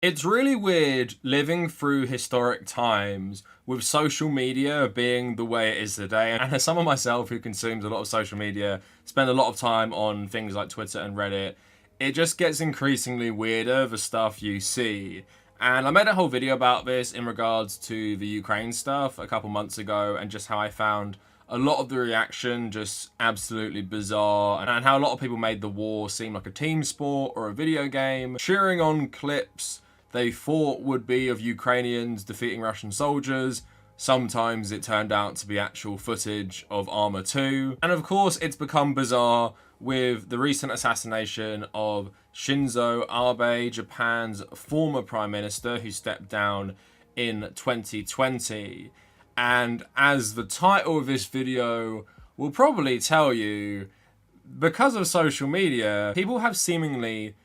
It's really weird living through historic times with social media being the way it is today. And as someone myself who consumes a lot of social media, spend a lot of time on things like Twitter and Reddit, it just gets increasingly weirder, the stuff you see. And I made a whole video about this in regards to the Ukraine stuff a couple months ago, and just how I found a lot of the reaction just absolutely bizarre, and how a lot of people made the war seem like a team sport or a video game, cheering on clips they thought would be of Ukrainians defeating Russian soldiers. Sometimes it turned out to be actual footage of Arma 2. And of course, it's become bizarre with the recent assassination of Shinzo Abe, Japan's former prime minister, who stepped down in 2020. And as the title of this video will probably tell you, because of social media, people have seemingly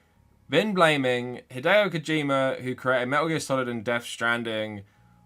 been blaming Hideo Kojima, who created Metal Gear Solid and Death Stranding,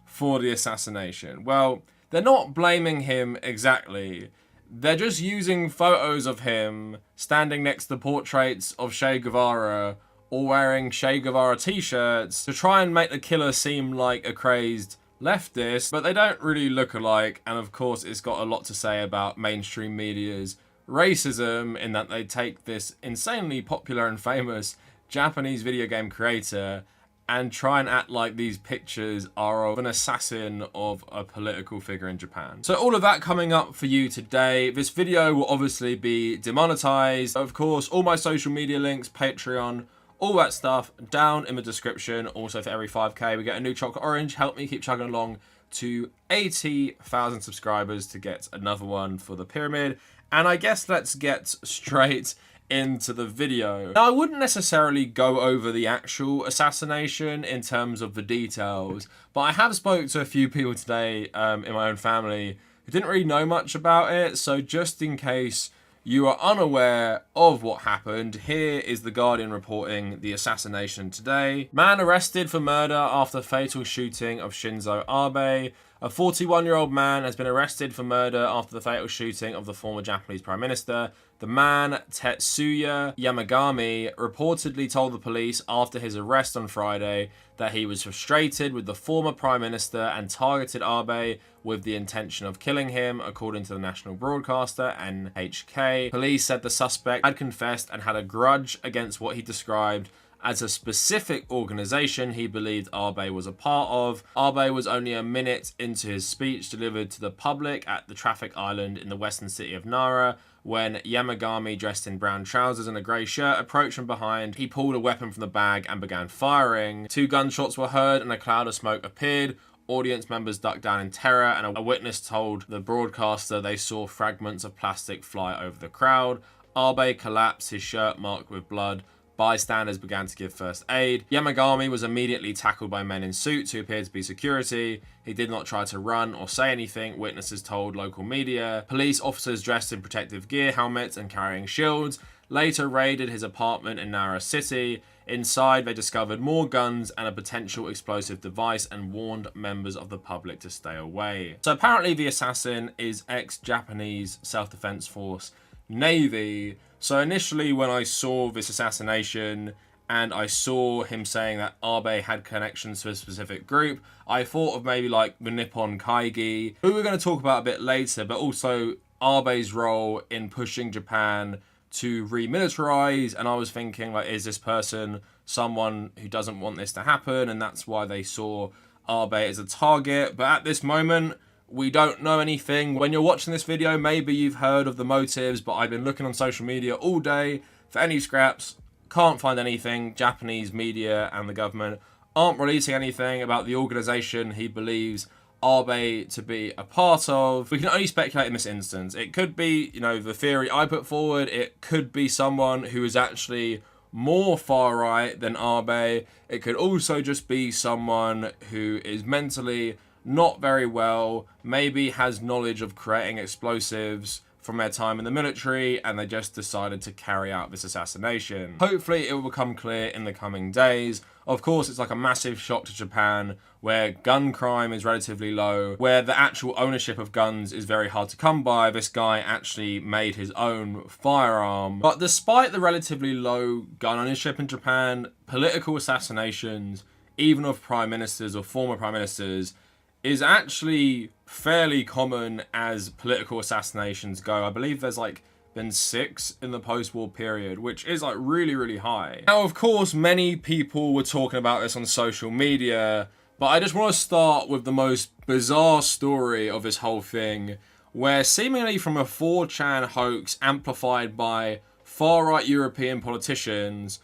for the assassination. Well, they're not blaming him exactly. They're just using photos of him standing next to portraits of Che Guevara or wearing Che Guevara t-shirts to try and make the killer seem like a crazed leftist, but they don't really look alike. And of course, it's got a lot to say about mainstream media's racism, in that they take this insanely popular and famous Japanese video game creator and try and act like these pictures are of an assassin of a political figure in Japan. So all of that coming up for you today. This video will obviously be demonetized. Of course, all my social media links, Patreon, all that stuff down in the description. Also, for every 5k we get a new chocolate orange. Help me keep chugging along to 80,000 subscribers to get another one for the pyramid. And I guess let's get straight into the video. Now, I wouldn't necessarily go over the actual assassination in terms of the details, but I have spoke to a few people today in my own family who didn't really know much about it. So just in case you are unaware of what happened, here is The Guardian reporting the assassination today. Man arrested for murder after fatal shooting of Shinzo Abe. A 41-year-old man has been arrested for murder after the fatal shooting of the former Japanese Prime Minister. The man, Tetsuya Yamagami, reportedly told the police after his arrest on Friday that he was frustrated with the former Prime Minister and targeted Abe with the intention of killing him, according to the national broadcaster NHK. Police said the suspect had confessed and had a grudge against what he described as a specific organization he believed Abe was a part of. Abe was only a minute into his speech delivered to the public at the traffic island in the western city of Nara when Yamagami, dressed in brown trousers and a grey shirt, approached from behind. He pulled a weapon from the bag and began firing. 2 gunshots were heard and a cloud of smoke appeared. Audience members ducked down in terror, and a witness told the broadcaster they saw fragments of plastic fly over the crowd. Abe collapsed, his shirt marked with blood. Bystanders began to give first aid. Yamagami was immediately tackled by men in suits who appeared to be security. He did not try to run or say anything, witnesses told local media. Police officers dressed in protective gear, helmets, and carrying shields later raided his apartment in Nara City. Inside, they discovered more guns and a potential explosive device and warned members of the public to stay away. So apparently the assassin is ex-Japanese self-defense force Navy. So initially, when I saw this assassination and I saw him saying that Abe had connections to a specific group, I thought of maybe like the Nippon Kaigi, who we're going to talk about a bit later, but also Abe's role in pushing Japan to remilitarize. And I was thinking, like, is this person someone who doesn't want this to happen, and that's why they saw Abe as a target? But at this moment, we don't know anything. When you're watching this video, maybe you've heard of the motives, but I've been looking on social media all day for any scraps. Can't find anything. Japanese media and the government aren't releasing anything about the organization he believes Abe to be a part of. We can only speculate in this instance. It could be, you know, the theory I put forward. It could be someone who is actually more far right than Abe. It could also just be someone who is mentally not very well, maybe has knowledge of creating explosives from their time in the military, and they just decided to carry out this assassination. Hopefully it will become clear in the coming days. Of course, it's like a massive shock to Japan, where gun crime is relatively low, where the actual ownership of guns is very hard to come by. This guy actually made his own firearm. But despite the relatively low gun ownership in Japan, political assassinations even of prime ministers or former prime ministers, is actually fairly common as political assassinations go. I believe there's like been 6 in the post-war period, which is like really, really high. Now, of course, many people were talking about this on social media, but I just want to start with the most bizarre story of this whole thing, where seemingly from a 4chan hoax amplified by far-right European politicians,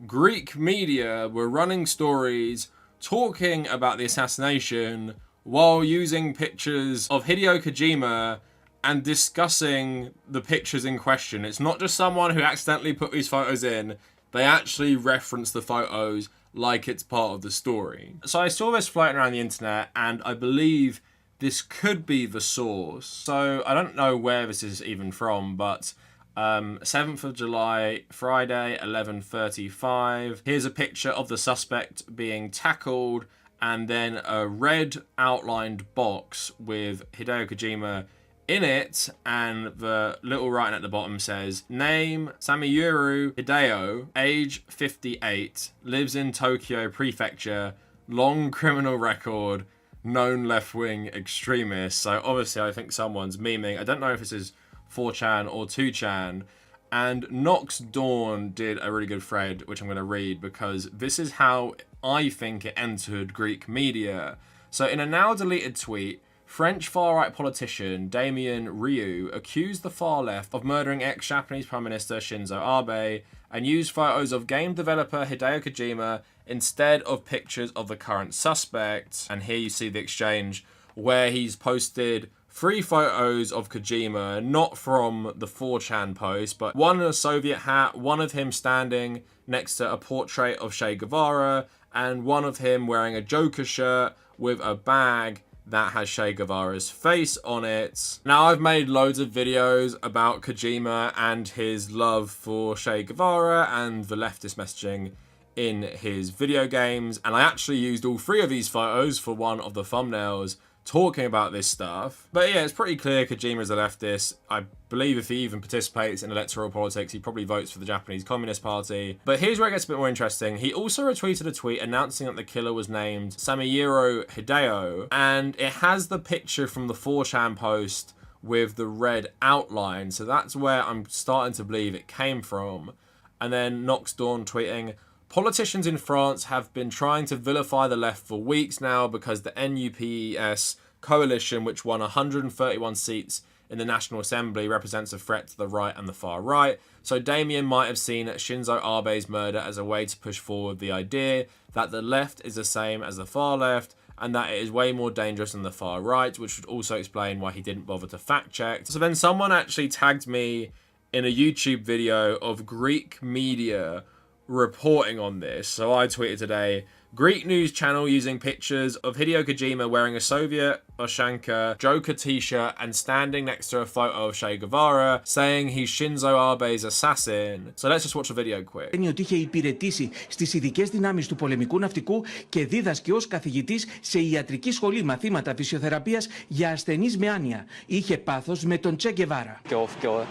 Greek media were running stories talking about the assassination while using pictures of Hideo Kojima and discussing the pictures in question. It's not just someone who accidentally put these photos in. They actually reference the photos like it's part of the story. So I saw this floating around the internet, and I believe this could be the source. So I don't know where this is even from, but 7th of July, Friday, 11:35. Here's a picture of the suspect being tackled, and then a red outlined box with Hideo Kojima in it, and the little writing at the bottom says, name Samiyuru Hideo, age 58, lives in Tokyo Prefecture, long criminal record, known left-wing extremist. So obviously I think someone's memeing. I don't know if this is 4chan or 2chan. And Nox Dawn did a really good thread, which I'm going to read, because this is how I think it entered Greek media. So in a now deleted tweet, French far-right politician Damien Rieu accused the far left of murdering ex-Japanese Prime Minister Shinzo Abe and used photos of game developer Hideo Kojima instead of pictures of the current suspect. And here you see the exchange where he's posted 3 photos of Kojima, not from the 4chan post, but one in a Soviet hat, one of him standing next to a portrait of Che Guevara, and one of him wearing a Joker shirt with a bag that has Che Guevara's face on it. Now, I've made loads of videos about Kojima and his love for Che Guevara and the leftist messaging in his video games, and I actually used all 3 of these photos for one of the thumbnails talking about this stuff. But yeah, it's pretty clear Kojima is a leftist. I believe if he even participates in electoral politics, he probably votes for the Japanese Communist Party. But here's where it gets a bit more interesting. He also retweeted a tweet announcing that the killer was named Samiyuro Hideo, and it has the picture from the 4chan post with the red outline. So that's where I'm starting to believe it came from. And then Nox Dawn tweeting, politicians in France have been trying to vilify the left for weeks now because the NUPES coalition, which won 131 seats in the National Assembly, represents a threat to the right and the far right. So Damien might have seen Shinzo Abe's murder as a way to push forward the idea that the left is the same as the far left and that it is way more dangerous than the far right, which would also explain why he didn't bother to fact check. So then someone actually tagged me in a YouTube video of Greek media reporting on this. So I tweeted today, Greek news channel using pictures of Hideo Kojima wearing a Soviet Oshanka Joker t-shirt and standing next to a photo of Che Guevara, saying he's Shinzo Abe's assassin. So let's just watch the video quick. Είναι ότι είχε υπηρετήσει στις ειδικές δυνάμεις του πολεμικού ναυτικού και δίδασκε ως καθηγητής σε ιατρική σχολή μαθήματα φυσιοθεραπείας για ασθενείς με άνοια. Είχε πάθος με τον Che Guevara.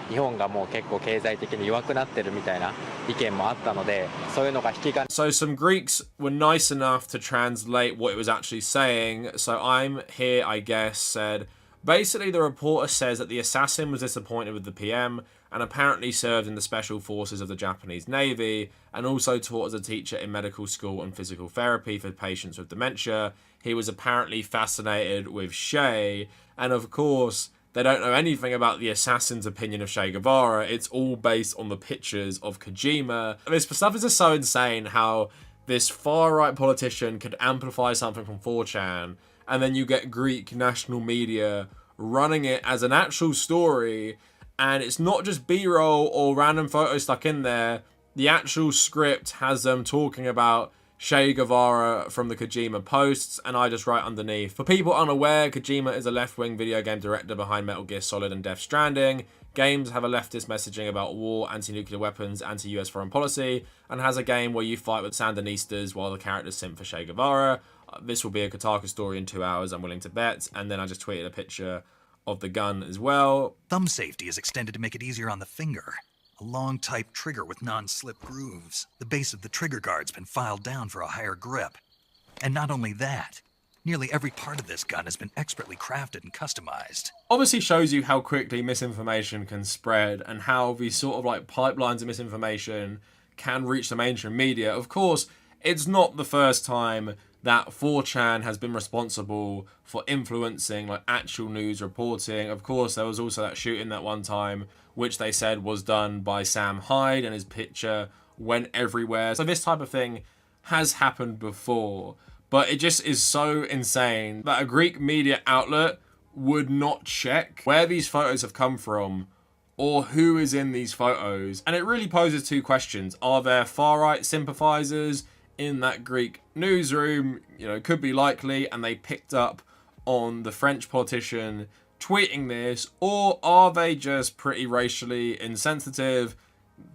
日本がもう結構経済的に弱くなってるみたいな意見もあったので、そういうのが引き金。 So some Greeks were nice enough to translate what it was actually saying. So I'm here, I guess, said, basically the reporter says that the assassin was disappointed with the PM and apparently served in the special forces of the Japanese Navy and also taught as a teacher in medical school and physical therapy for patients with dementia. He was apparently fascinated with Che, and of course they don't know anything about the assassin's opinion of Che Guevara. It's all based on the pictures of Kojima. This stuff is just so insane how this far-right politician could amplify something from 4chan, and then you get Greek national media running it as an actual story, and it's not just B-roll or random photos stuck in there. The actual script has them talking about Che Guevara from the Kojima posts, and I just write underneath, for people unaware, Kojima is a left-wing video game director behind Metal Gear Solid and Death Stranding. Games have a leftist messaging about war, anti-nuclear weapons, anti-US foreign policy, and has a game where you fight with Sandinistas while the characters simp for Che Guevara. This will be a Kotaku story in 2 hours, I'm willing to bet. And then I just tweeted a picture of the gun as well. Thumb safety is extended to make it easier on the finger. A long type trigger with non-slip grooves. The base of the trigger guard's been filed down for a higher grip. And not only that, nearly every part of this gun has been expertly crafted and customized. Obviously shows you how quickly misinformation can spread and how these sort of like pipelines of misinformation can reach the mainstream media. Of course, it's not the first time that 4chan has been responsible for influencing like actual news reporting. Of course, there was also that shooting that one time, which they said was done by Sam Hyde, and his picture went everywhere. So this type of thing has happened before, but it just is so insane that a Greek media outlet would not check where these photos have come from or who is in these photos. And it really poses two questions. Are there far-right sympathizers in that Greek newsroom? You know, could be likely, and they picked up on the French politician tweeting this, or are they just pretty racially insensitive,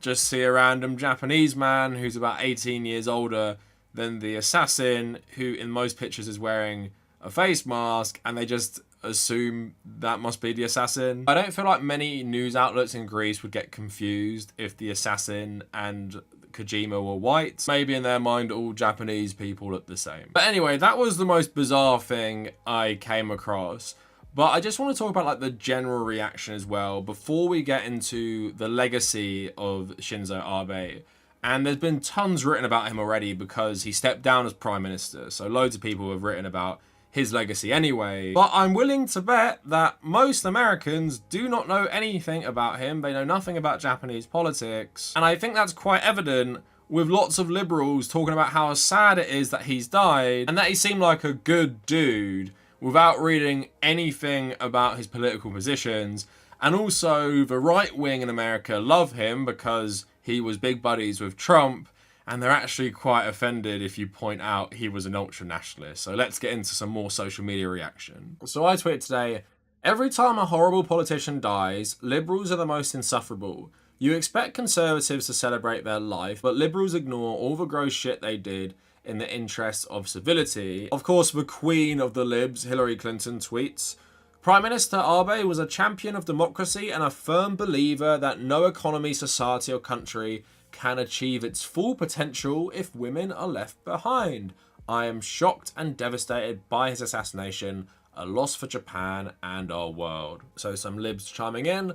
just see a random Japanese man who's about 18 years older than the assassin, who in most pictures is wearing a face mask, and they just assume that must be the assassin? I don't feel like many news outlets in Greece would get confused if the assassin and Kojima were white. Maybe in their mind all Japanese people look the same. But anyway, that was the most bizarre thing I came across. But I just want to talk about like the general reaction as well before we get into the legacy of Shinzo Abe. And there's been tons written about him already because he stepped down as prime minister. So loads of people have written about his legacy anyway. But I'm willing to bet that most Americans do not know anything about him. They know nothing about Japanese politics. And I think that's quite evident with lots of liberals talking about how sad it is that he's died and that he seemed like a good dude without reading anything about his political positions. And also the right wing in America love him because he was big buddies with Trump, and they're actually quite offended if you point out he was an ultra-nationalist. So let's get into some more social media reaction. So I tweeted today, every time a horrible politician dies, liberals are the most insufferable. You expect conservatives to celebrate their life, but liberals ignore all the gross shit they did in the interest of civility. Of course, the queen of the libs, Hillary Clinton, tweets, Prime Minister Abe was a champion of democracy and a firm believer that no economy, society or country can achieve its full potential if women are left behind. I am shocked and devastated by his assassination, a loss for Japan and our world. So some libs chiming in.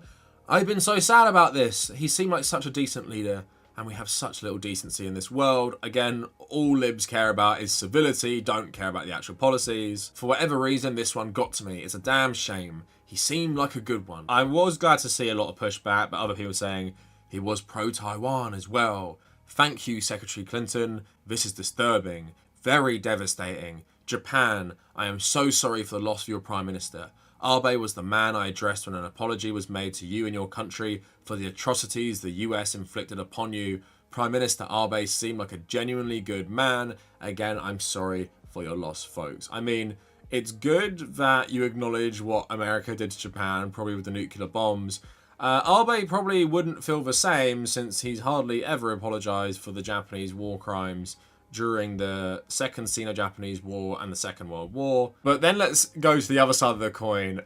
I've been so sad about this. He seemed like such a decent leader, and we have such little decency in this world. Again, all libs care about is civility, don't care about the actual policies. For whatever reason, this one got to me. It's a damn shame. He seemed like a good one. I was glad to see a lot of pushback, but other people saying he was pro-Taiwan as well. Thank you, Secretary Clinton. This is disturbing. Very devastating. Japan, I am so sorry for the loss of your Prime Minister. Abe was the man I addressed when an apology was made to you and your country for the atrocities the US inflicted upon you. Prime Minister Abe seemed like a genuinely good man. Again, I'm sorry for your loss, folks. I mean, it's good that you acknowledge what America did to Japan, probably with the nuclear bombs. Abe probably wouldn't feel the same since he's hardly ever apologized for the Japanese war crimes during the Second Sino-Japanese War and the Second World War. But then let's go to the other side of the coin.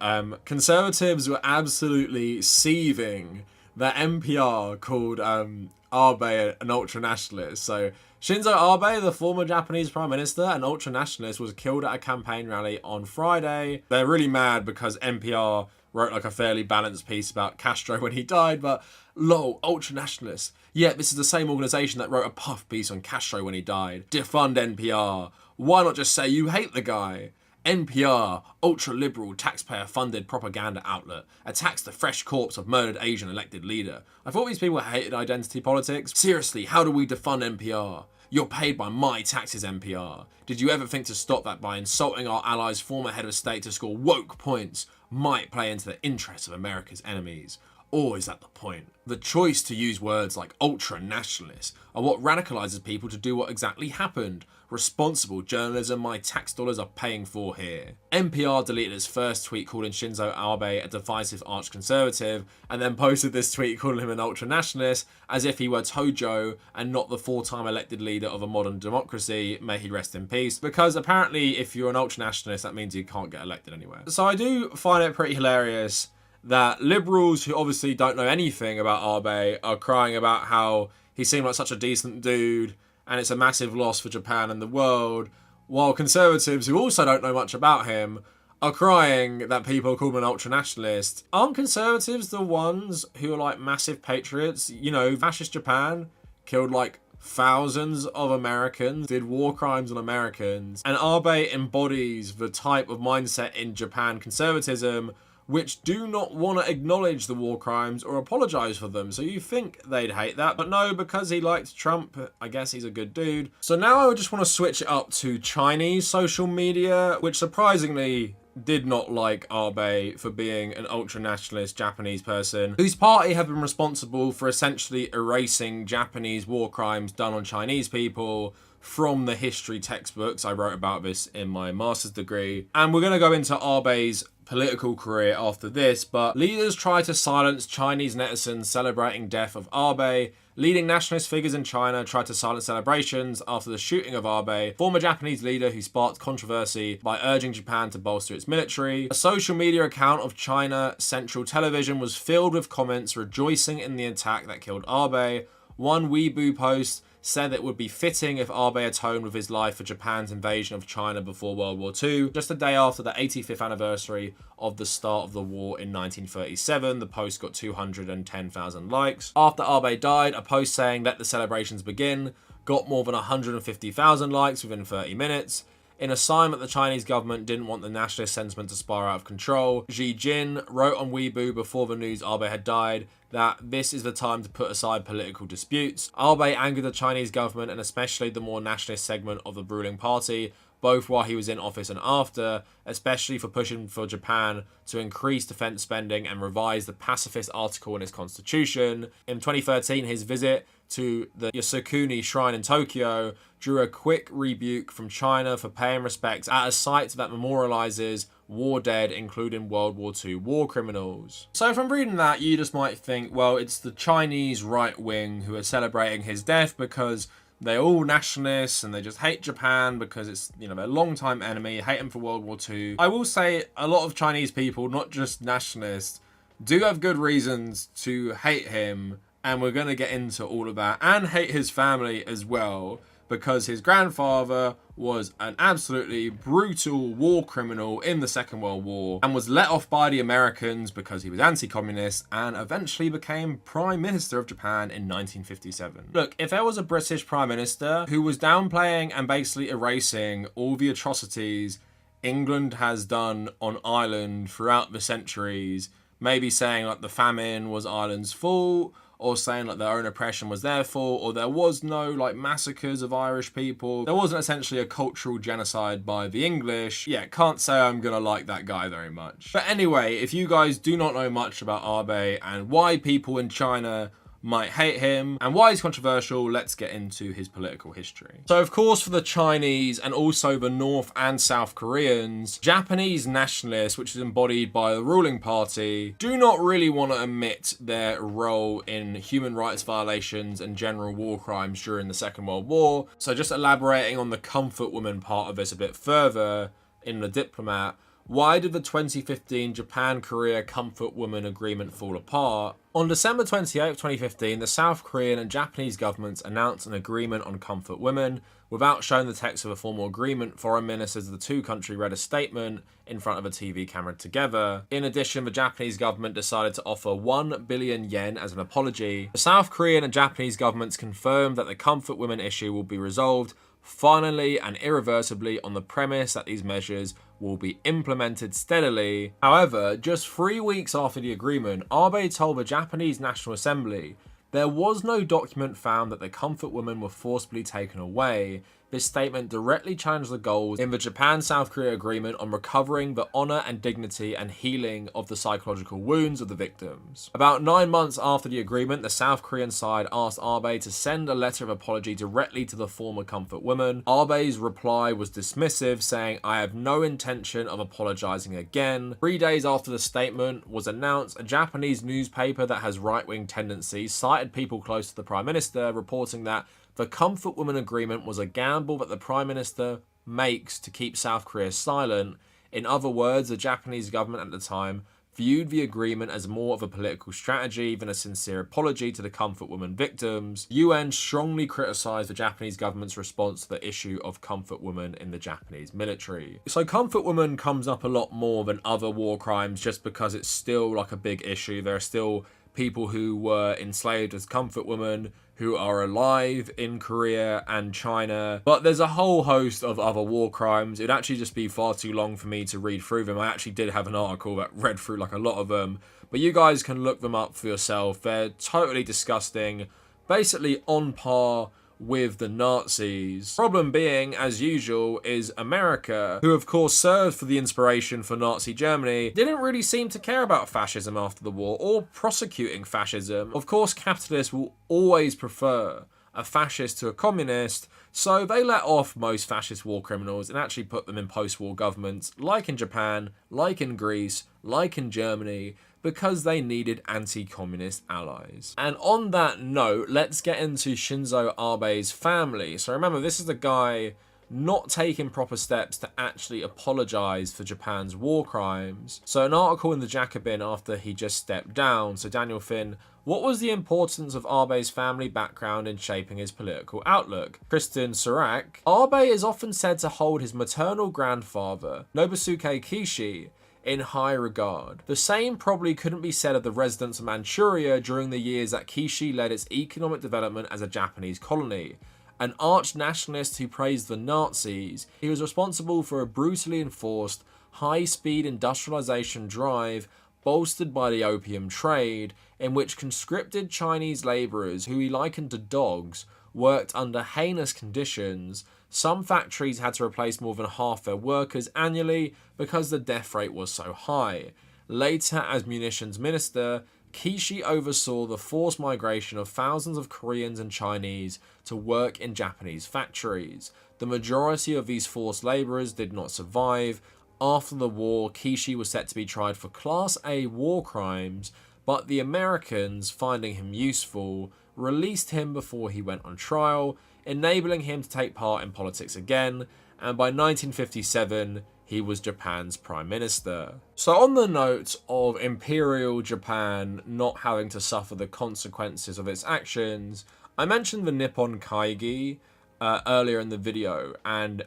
Conservatives were absolutely seething that NPR called Abe an ultra-nationalist. So Shinzo Abe, the former Japanese Prime Minister and ultra-nationalist, was killed at a campaign rally on Friday. They're really mad because NPR wrote like a fairly balanced piece about Castro when he died, but lol, ultra-nationalists. Yeah, this is the same organisation that wrote a puff piece on Castro when he died. Defund NPR. Why not just say you hate the guy? NPR, ultra-liberal, taxpayer-funded propaganda outlet, attacks the fresh corpse of murdered Asian elected leader. I thought these people hated identity politics. Seriously, how do we defund NPR? You're paid by my taxes, NPR. Did you ever think to stop that by insulting our allies' former head of state to score woke points might play into the interests of America's enemies? Or is that the point? The choice to use words like ultra-nationalist are what radicalizes people to do what exactly happened. Responsible journalism my tax dollars are paying for here. NPR deleted its first tweet calling Shinzo Abe a divisive arch-conservative and then posted this tweet calling him an ultra-nationalist as if he were Tojo and not the four-time elected leader of a modern democracy, may he rest in peace, because apparently if you're an ultra-nationalist that means you can't get elected anywhere. So I do find it pretty hilarious that liberals who obviously don't know anything about Abe are crying about how he seemed like such a decent dude and it's a massive loss for Japan and the world, while conservatives who also don't know much about him are crying that people call him an ultra-nationalist. Aren't conservatives the ones who are like massive patriots? You know, fascist Japan killed like thousands of Americans, did war crimes on Americans, and Abe embodies the type of mindset in Japan conservatism which do not want to acknowledge the war crimes or apologize for them. So you think they'd hate that, but no, because he liked Trump, I guess he's a good dude. So now I just want to switch it up to Chinese social media, which surprisingly did not like Abe for being an ultra-nationalist Japanese person whose party have been responsible for essentially erasing Japanese war crimes done on Chinese people from the history textbooks. I wrote about this in my master's degree. And we're going to go into Abe's political career after this, but leaders try to silence Chinese netizens celebrating death of Abe. Leading nationalist figures in China tried to silence celebrations after the shooting of Abe, former Japanese leader who sparked controversy by urging Japan to bolster its military. A social media account of China Central Television was filled with comments rejoicing in the attack that killed Abe. One Weibo post said it would be fitting if Abe atoned with his life for Japan's invasion of China before World War II. Just a day after the 85th anniversary of the start of the war in 1937, the post got 210,000 likes. After Abe died, a post saying "Let the celebrations begin" got more than 150,000 likes within 30 minutes. In a sign that the Chinese government didn't want the nationalist sentiment to spiral out of control, Xi Jin wrote on Weibo before the news Abe had died that this is the time to put aside political disputes. Abe angered the Chinese government and especially the more nationalist segment of the ruling party, both while he was in office and after, especially for pushing for Japan to increase defense spending and revise the pacifist article in its constitution. In 2013, his visit to the Yasukuni Shrine in Tokyo drew a quick rebuke from China for paying respects at a site that memorializes war dead, including World War II war criminals. So from reading that, you just might think, well, it's the Chinese right wing who are celebrating his death because they're all nationalists and they just hate Japan because it's, you know, their longtime enemy, hate him for World War II. I will say a lot of Chinese people, not just nationalists, do have good reasons to hate him, and we're going to get into all of that, and hate his family as well, because his grandfather was an absolutely brutal war criminal in the Second World War and was let off by the Americans because he was anti-communist and eventually became Prime Minister of Japan in 1957. Look, if there was a British Prime Minister who was downplaying and basically erasing all the atrocities England has done on Ireland throughout the centuries, maybe saying like the famine was Ireland's fault, or saying like their own oppression was their fault, or there was no like massacres of Irish people, there wasn't essentially a cultural genocide by the English, yeah, can't say I'm gonna like that guy very much. But anyway, if you guys do not know much about Abe and why people in China might hate him and why he's controversial, let's get into his political history. So of course, for the Chinese and also the North and South Koreans, Japanese nationalists, which is embodied by the ruling party, do not really want to admit their role in human rights violations and general war crimes during the Second World War. So just elaborating on the comfort woman part of this a bit further in The Diplomat, why did the 2015 Japan-Korea Comfort Woman Agreement fall apart? On December 28, 2015, the South Korean and Japanese governments announced an agreement on comfort women. Without showing the text of a formal agreement, foreign ministers of the two countries read a statement in front of a TV camera together. In addition, the Japanese government decided to offer 1 billion yen as an apology. The South Korean and Japanese governments confirmed that the comfort women issue will be resolved finally and irreversibly on the premise that these measures will be implemented steadily. However, just 3 weeks after the agreement, Abe told the Japanese National Assembly there was no document found that the comfort women were forcibly taken away. This statement directly challenged the goals in the Japan-South Korea agreement on recovering the honor and dignity and healing of the psychological wounds of the victims. About 9 months after the agreement, the South Korean side asked Abe to send a letter of apology directly to the former comfort women. Abe's reply was dismissive, saying, "I have no intention of apologizing again." 3 days after the statement was announced, a Japanese newspaper that has right-wing tendencies cited people close to the Prime Minister, reporting that the Comfort Woman Agreement was a gamble that the Prime Minister makes to keep South Korea silent. In other words, the Japanese government at the time viewed the agreement as more of a political strategy than a sincere apology to the comfort woman victims. UN strongly criticized the Japanese government's response to the issue of comfort women in the Japanese military. So comfort woman comes up a lot more than other war crimes just because it's still like a big issue. There are still people who were enslaved as comfort women who are alive in Korea and China. But there's a whole host of other war crimes. It'd actually just be far too long for me to read through them. I actually did have an article that read through like a lot of them, but you guys can look them up for yourself. They're totally disgusting, basically on par with the Nazis. Problem being, as usual, is America, who of course served for the inspiration for Nazi Germany, didn't really seem to care about fascism after the war or prosecuting fascism. Of course, capitalists will always prefer a fascist to a communist, so they let off most fascist war criminals and actually put them in post-war governments, like in Japan, like in Greece, like in Germany, because they needed anti-communist allies. And on that note, let's get into Shinzo Abe's family. So remember, this is the guy not taking proper steps to actually apologize for Japan's war crimes. So an article in the Jacobin after he just stepped down. So Daniel Finn, what was the importance of Abe's family background in shaping his political outlook? Kristen Surak, Abe is often said to hold his maternal grandfather, Nobusuke Kishi, in high regard. The same probably couldn't be said of the residents of Manchuria during the years that Kishi led its economic development as a Japanese colony. An arch-nationalist who praised the Nazis, he was responsible for a brutally enforced, high-speed industrialization drive bolstered by the opium trade, in which conscripted Chinese laborers, who he likened to dogs, worked under heinous conditions. Some factories had to replace more than half their workers annually because the death rate was so high. Later, as munitions minister, Kishi oversaw the forced migration of thousands of Koreans and Chinese to work in Japanese factories. The majority of these forced laborers did not survive. After the war, Kishi was set to be tried for Class A war crimes, but the Americans, finding him useful, released him before he went on trial, enabling him to take part in politics again, and by 1957, he was Japan's prime minister. So on the note of Imperial Japan not having to suffer the consequences of its actions, I mentioned the Nippon Kaigi earlier in the video, and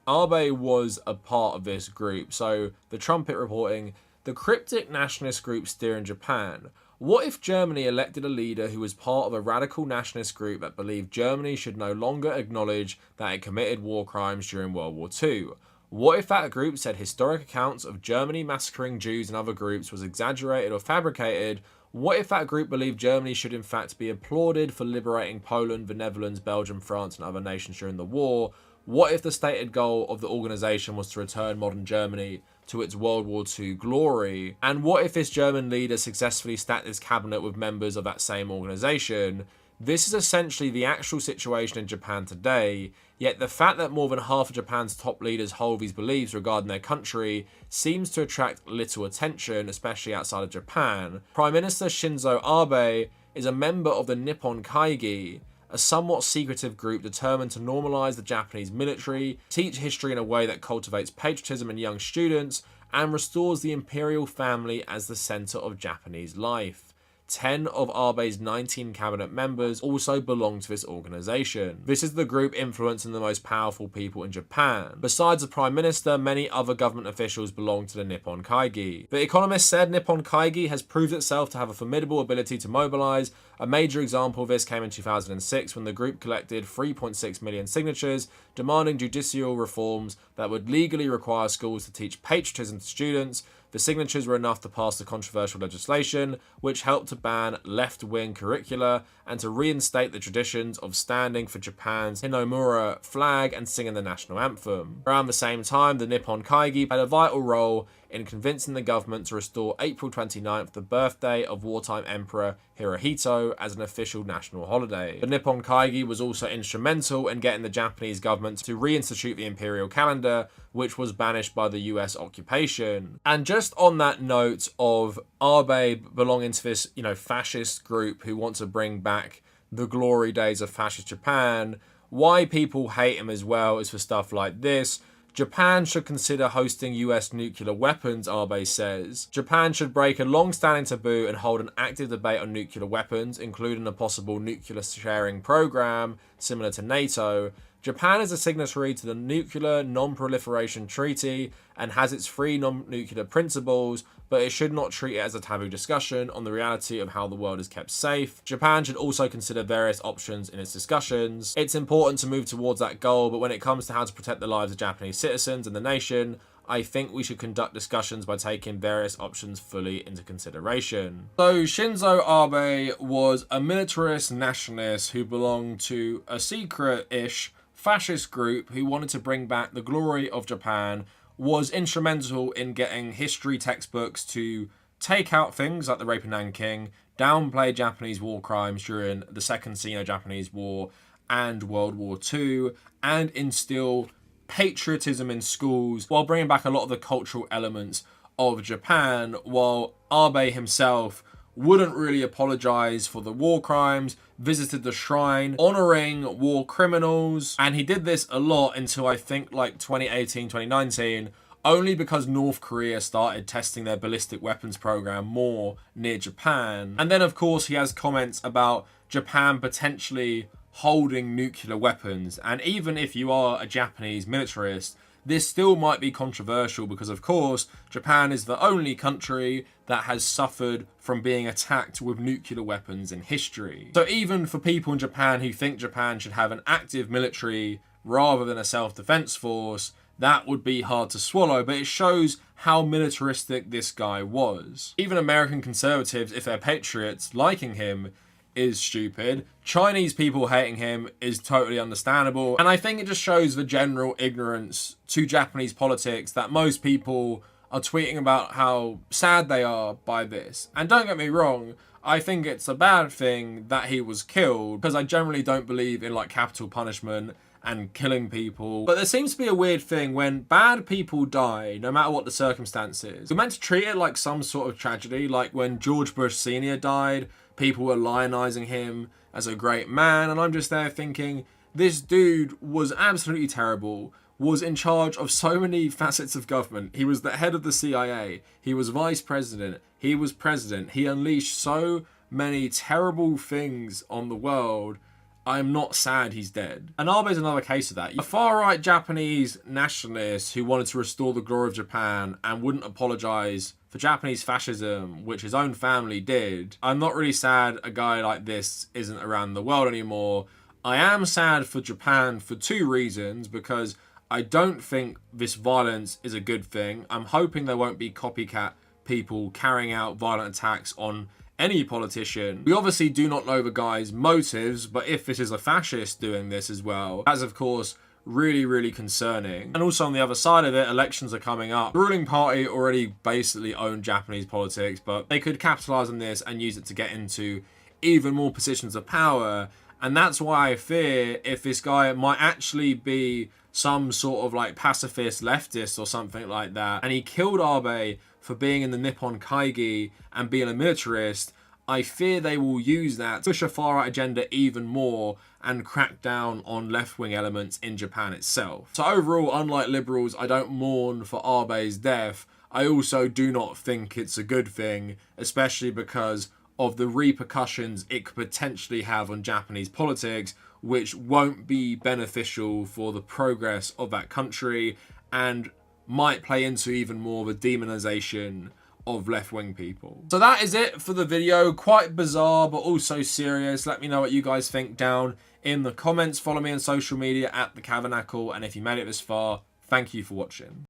Abe was a part of this group. So the Trumpet reporting, the cryptic nationalist group steering Japan. What if Germany elected a leader who was part of a radical nationalist group that believed Germany should no longer acknowledge that it committed war crimes during World War II? What if that group said historic accounts of Germany massacring Jews and other groups was exaggerated or fabricated? What if that group believed Germany should in fact be applauded for liberating Poland, the Netherlands, Belgium, France and other nations during the war? What if the stated goal of the organisation was to return modern Germany to its World War II glory? And what if this German leader successfully stacked his cabinet with members of that same organisation? This is essentially the actual situation in Japan today, yet the fact that more than half of Japan's top leaders hold these beliefs regarding their country seems to attract little attention, especially outside of Japan. Prime Minister Shinzo Abe is a member of the Nippon Kaigi, a somewhat secretive group determined to normalize the Japanese military, teach history in a way that cultivates patriotism in young students, and restores the imperial family as the center of Japanese life. 10 of Abe's 19 cabinet members also belong to this organization. This is the group influencing the most powerful people in Japan. Besides the Prime Minister, many other government officials belong to the Nippon Kaigi. The Economist said Nippon Kaigi has proved itself to have a formidable ability to mobilize. A major example of this came in 2006 when the group collected 3.6 million signatures demanding judicial reforms that would legally require schools to teach patriotism to students. The signatures were enough to pass the controversial legislation, which helped to ban left-wing curricula and to reinstate the traditions of standing for Japan's Hinomura flag and singing the national anthem. Around the same time, the Nippon Kaigi played a vital role in convincing the government to restore April 29th, the birthday of wartime Emperor Hirohito, as an official national holiday. The Nippon Kaigi was also instrumental in getting the Japanese government to reinstitute the imperial calendar, which was banished by the US occupation. And just on that note of Abe belonging to this, fascist group who want to bring back the glory days of fascist Japan, why people hate him as well is for stuff like this. Japan should consider hosting US nuclear weapons, Abe says. Japan should break a long-standing taboo and hold an active debate on nuclear weapons, including a possible nuclear sharing program similar to NATO. Japan is a signatory to the Nuclear Non-Proliferation Treaty and has its 3 non-nuclear principles, but it should not treat it as a taboo discussion on the reality of how the world is kept safe. Japan should also consider various options in its discussions. It's important to move towards that goal, but when it comes to how to protect the lives of Japanese citizens and the nation, I think we should conduct discussions by taking various options fully into consideration. So Shinzo Abe was a militarist nationalist who belonged to a secret-ish fascist group who wanted to bring back the glory of Japan, was instrumental in getting history textbooks to take out things like the rape of Nanking, downplay Japanese war crimes during the Second Sino-Japanese War and World War II, and instill patriotism in schools while bringing back a lot of the cultural elements of Japan, while Abe himself wouldn't really apologize for the war crimes, visited the shrine, honoring war criminals, and he did this a lot until I think like 2018, 2019, only because North Korea started testing their ballistic weapons program more near Japan. And then of course he has comments about Japan potentially holding nuclear weapons, and even if you are a Japanese militarist, this still might be controversial because, of course, Japan is the only country that has suffered from being attacked with nuclear weapons in history. So even for people in Japan who think Japan should have an active military rather than a self-defense force, that would be hard to swallow, but it shows how militaristic this guy was. Even American conservatives, if they're patriots, liking him is stupid. Chinese people hating him is totally understandable. And I think it just shows the general ignorance to Japanese politics that most people are tweeting about how sad they are by this. And don't get me wrong, I think it's a bad thing that he was killed, because I generally don't believe in like capital punishment and killing people. But there seems to be a weird thing when bad people die, no matter what the circumstances. We're meant to treat it like some sort of tragedy, like when George Bush Sr. died, people were lionizing him as a great man, and I'm just there thinking, this dude was absolutely terrible, was in charge of so many facets of government. He was the head of the CIA, he was vice president, he was president, he unleashed so many terrible things on the world. I'm not sad he's dead. And Abe's another case of that. A far-right Japanese nationalist who wanted to restore the glory of Japan and wouldn't apologize for Japanese fascism, which his own family did. I'm not really sad a guy like this isn't around the world anymore. I am sad for Japan for 2 reasons, because I don't think this violence is a good thing. I'm hoping there won't be copycat people carrying out violent attacks on any politician. We obviously do not know the guy's motives, but if this is a fascist doing this as well, that's of course really, really concerning. And also on the other side of it, elections are coming up. The ruling party already basically own Japanese politics, but they could capitalize on this and use it to get into even more positions of power. And that's why I fear if this guy might actually be some sort of like pacifist leftist or something like that, and he killed Abe for being in the Nippon Kaigi and being a militarist, I fear they will use that to push a far-right agenda even more and crack down on left-wing elements in Japan itself. So overall, unlike liberals, I don't mourn for Abe's death. I also do not think it's a good thing, especially because of the repercussions it could potentially have on Japanese politics, which won't be beneficial for the progress of that country and might play into even more the demonization of left-wing people. So that is it for the video. Quite bizarre, but also serious. Let me know what you guys think down in the comments. Follow me on social media at the Kavernacle, and if you made it this far, thank you for watching.